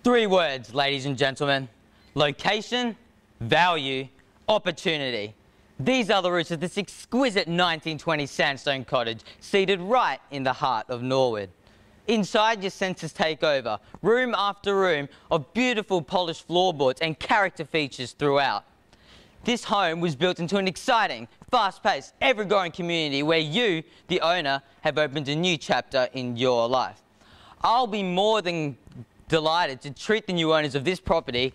Three words, ladies and gentlemen: location, value, opportunity. These are the roots of this exquisite 1920 sandstone cottage, seated right in the heart of Norwood. Inside, your senses take over, room after room of beautiful polished floorboards and character features throughout. This home was built into an exciting, fast-paced, ever-growing community where you, the owner, have opened a new chapter in your life. I'll be more than delighted to treat the new owners of this property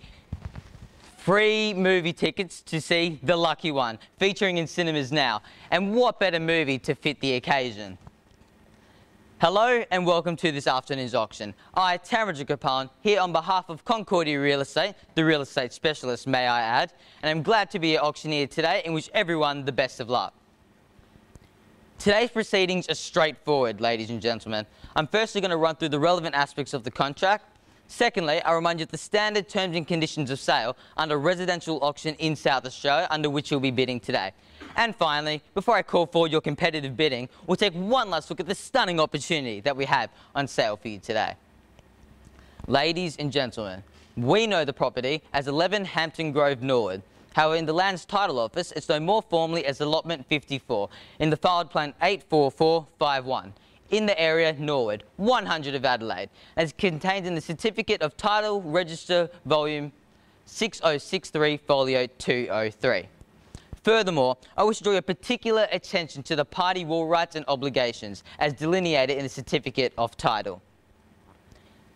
free movie tickets to see The Lucky One, featuring in cinemas now. And what better movie to fit the occasion? Hello and welcome to this afternoon's auction. I, Tarun, Rajagopalan, here on behalf of Concordia Real Estate, the real estate specialist, may I add, and I'm glad to be your auctioneer today and wish everyone the best of luck. Today's proceedings are straightforward, ladies and gentlemen. I'm firstly going to run through the relevant aspects of the contract. Secondly, I'll remind you of the standard terms and conditions of sale under residential auction in South Australia, under which you'll be bidding today. And finally, before I call for your competitive bidding, we'll take one last look at the stunning opportunity that we have on sale for you today. Ladies and gentlemen, we know the property as 11 Hampton Grove, Norwood. However, in the Land's Title Office, it's known more formally as Allotment 54, in the filed plan 84451. In the area, Norwood, 100 of Adelaide, as contained in the Certificate of Title Register Volume 6063, Folio 203. Furthermore, I wish to draw your particular attention to the party wall rights and obligations as delineated in the Certificate of Title.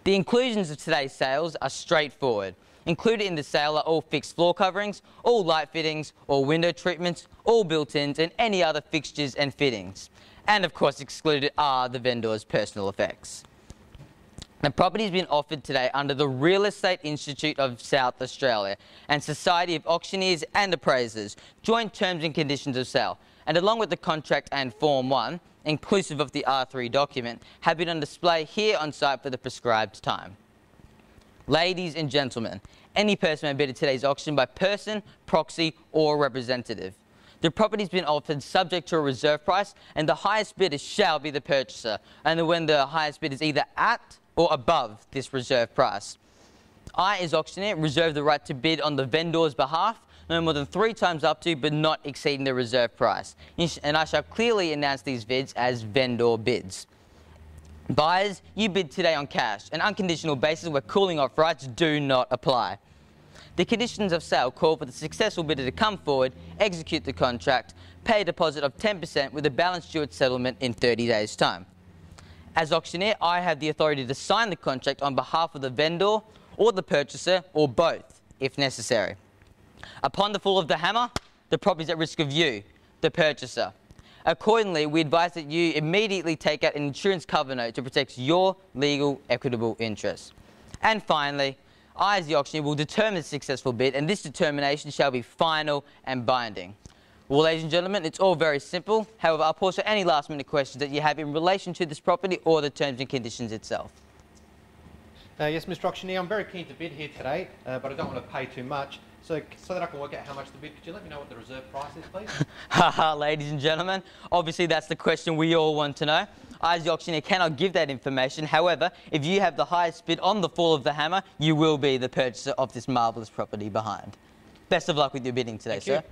The inclusions of today's sales are straightforward. Included in the sale are all fixed floor coverings, all light fittings, all window treatments, all built-ins and any other fixtures and fittings. And of course excluded are the vendor's personal effects. The property has been offered today under the Real Estate Institute of South Australia and Society of Auctioneers and Appraisers, joint terms and conditions of sale, and along with the contract and Form 1, inclusive of the R3 document, have been on display here on site for the prescribed time. Ladies and gentlemen, any person may bid at today's auction by person, proxy or representative. The property has been offered subject to a reserve price and the highest bidder shall be the purchaser, and when the highest bid is either at or above this reserve price. I, as auctioneer, reserve the right to bid on the vendor's behalf, no more than 3 times up to but not exceeding the reserve price. And I shall clearly announce these bids as vendor bids. Buyers, you bid today on cash, an unconditional basis where cooling off rights do not apply. The conditions of sale call for the successful bidder to come forward, execute the contract, pay a deposit of 10% with a balance due at settlement in 30 days' time. As auctioneer, I have the authority to sign the contract on behalf of the vendor or the purchaser, or both, if necessary. Upon the fall of the hammer, the property is at risk of you, the purchaser. Accordingly, we advise that you immediately take out an insurance cover note to protect your legal, equitable interests. And finally, I, as the auctioneer, will determine the successful bid, and this determination shall be final and binding. Well, ladies and gentlemen, it's all very simple. However, I'll pause for any last-minute questions that you have in relation to this property or the terms and conditions itself. Yes, Mr. Auctioneer, I'm very keen to bid here today, but I don't want to pay too much. So that I can work out how much to bid, could you let me know what the reserve price is, please? Haha, ladies and gentlemen, obviously that's the question we all want to know. I, as the auctioneer, cannot give that information. However, if you have the highest bid on the fall of the hammer, you will be the purchaser of this marvellous property behind. Best of luck with your bidding today, sir.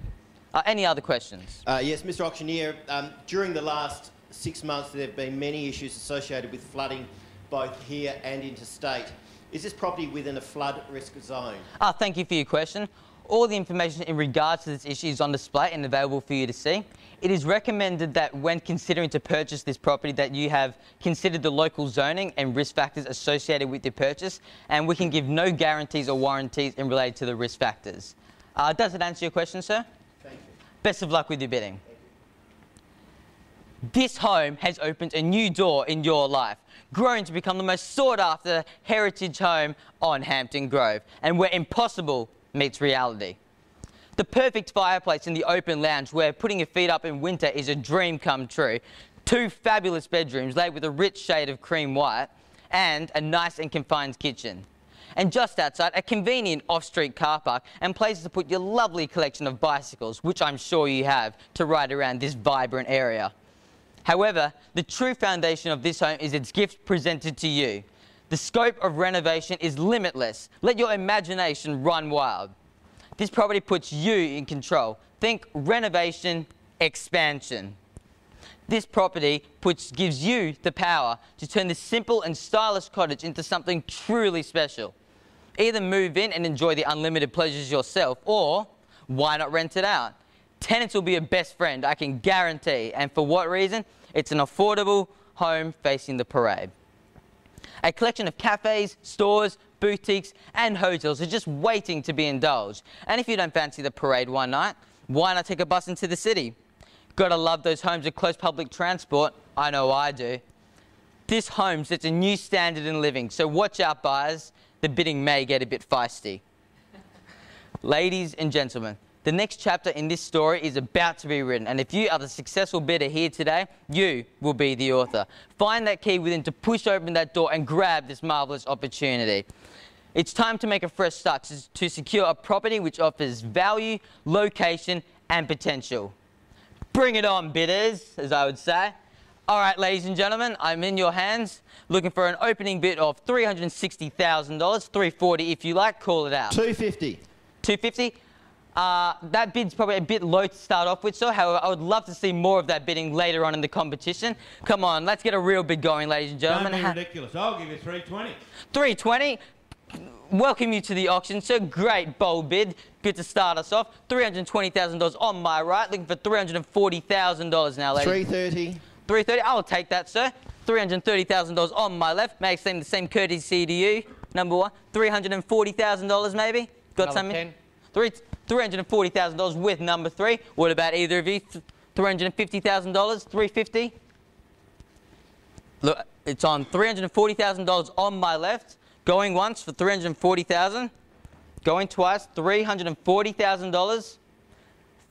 Any other questions? Yes, Mr. Auctioneer, during the last 6 months there have been many issues associated with flooding both here and interstate. Is this property within a flood risk zone? Thank you for your question. All the information in regards to this issue is on display and available for you to see. It is recommended that when considering to purchase this property that you have considered the local zoning and risk factors associated with the purchase, and we can give no guarantees or warranties in relation to the risk factors. Does it answer your question, sir? Thank you. Best of luck with your bidding. This home has opened a new door in your life, growing to become the most sought-after heritage home on Hampton Grove, and where impossible meets reality. The perfect fireplace in the open lounge where putting your feet up in winter is a dream come true. 2 fabulous bedrooms laid with a rich shade of cream white and a nice and confined kitchen. And just outside, a convenient off-street car park and places to put your lovely collection of bicycles, which I'm sure you have, to ride around this vibrant area. However, the true foundation of this home is its gift presented to you, The scope of renovation is limitless. Let your imagination run wild. This property puts you in control. Think renovation, expansion. This property gives you the power to turn this simple and stylish cottage into something truly special. Either move in and enjoy the unlimited pleasures yourself, or why not rent it out? Tenants will be your best friend, I can guarantee. And for what reason? It's an affordable home facing the parade. A collection of cafes, stores, boutiques and hotels are just waiting to be indulged. And if you don't fancy the parade one night, why not take a bus into the city? Gotta love those homes with close public transport. I know I do. This home sets a new standard in living, so watch out buyers, the bidding may get a bit feisty. Ladies and gentlemen, the next chapter in this story is about to be written, and if you are the successful bidder here today, you will be the author. Find that key within to push open that door and grab this marvellous opportunity. It's time to make a fresh start to secure a property which offers value, location and potential. Bring it on, bidders, as I would say. All right, ladies and gentlemen, I'm in your hands, looking for an opening bid of $360,000, $340 if you like, call it out. $250. $250? That bid's probably a bit low to start off with, so however, I would love to see more of that bidding later on in the competition. Come on, let's get a real bid going, ladies and gentlemen. Don't be ridiculous. I'll give you $320. $320? Welcome you to the auction, sir. Great, bold bid. Good to start us off. $320,000 on my right, looking for $340,000 now, ladies. $330. $330? I'll take that, sir. $330,000 on my left. May I extend the same courtesy to you? Number one. $340,000 maybe? Got something? $340,000 with number three. What about either of you? $350,000? $350? Look, it's on $340,000 on my left. Going once for $340,000. Going twice, $340,000.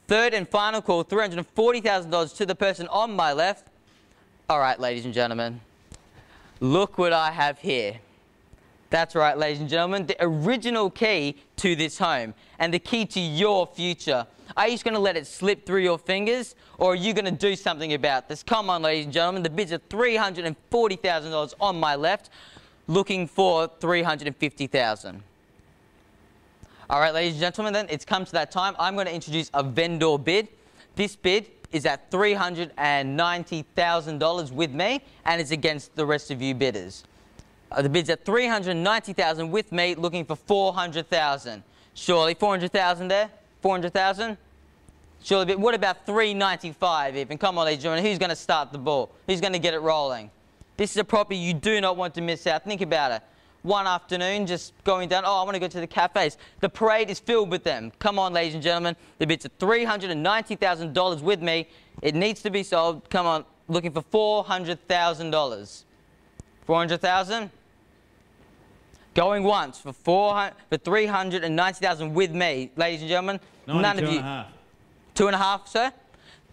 Third and final call, $340,000 to the person on my left. All right, ladies and gentlemen, look what I have here. That's right, ladies and gentlemen, the original key to this home and the key to your future. Are you just going to let it slip through your fingers, or are you going to do something about this? Come on, ladies and gentlemen, the bids are $340,000 on my left, looking for $350,000. All right, ladies and gentlemen, then it's come to that time. I'm going to introduce a vendor bid. This bid is at $390,000 with me, and it's against the rest of you bidders. The bid's at $390,000 with me, looking for $400,000. Surely, $400,000 there? $400,000? Surely, what about $395 even? Come on, ladies and gentlemen, who's going to start the ball? Who's going to get it rolling? This is a property you do not want to miss out. Think about it. One afternoon, just going down, oh, I want to go to the cafes. The parade is filled with them. Come on, ladies and gentlemen. The bid's at $390,000 with me. It needs to be sold. Come on, looking for $400,000. $400,000? Going once for $390,000 with me, ladies and gentlemen. None of you. 2.5, sir.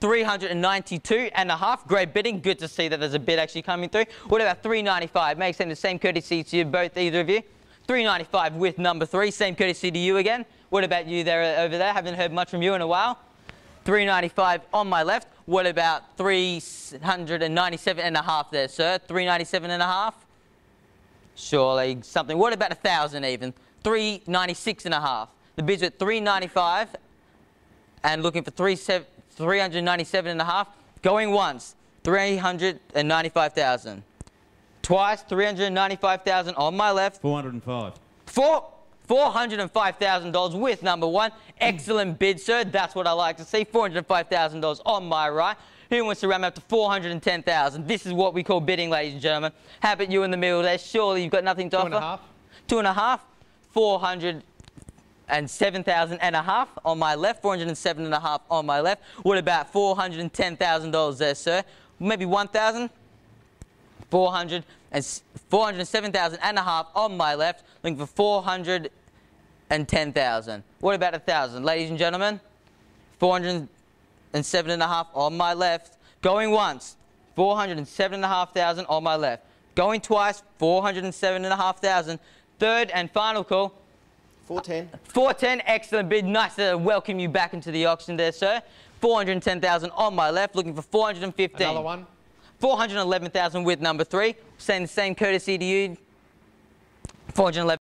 $392.5. Great bidding. Good to see that there's a bid actually coming through. What about $395? May extend the same courtesy to you both, either of you. $395 with number three. Same courtesy to you again. What about you there over there? Haven't heard much from you in a while. $395 on my left. What about $397.5 there, sir? $397.5. Surely something. What about $1,000 even? $396.5. The bid's at $395 and looking for $397.5. Going once, $395,000. Twice, $395,000 on my left. $405. $405,000 with number one. Excellent bid, sir. That's what I like to see. $405,000 on my right. Who wants to round up to $410,000? This is what we call bidding, ladies and gentlemen. How about you in the middle there? Surely you've got nothing to offer. 2.5. 407,500 on my left. 407.5 on my left. What about $410,000 there, sir? Maybe 1,000. 407,500 on my left. Looking for 410,000. What about 1,000, ladies and gentlemen? 407.5 on my left. Going once, 407,500 on my left. Going twice, 407,500. Third and final call. 410. 410, excellent bid. Nice to welcome you back into the auction there, sir. 410,000 on my left, looking for 415. Another one. 411,000 with number three. Saying the same courtesy to you. 411.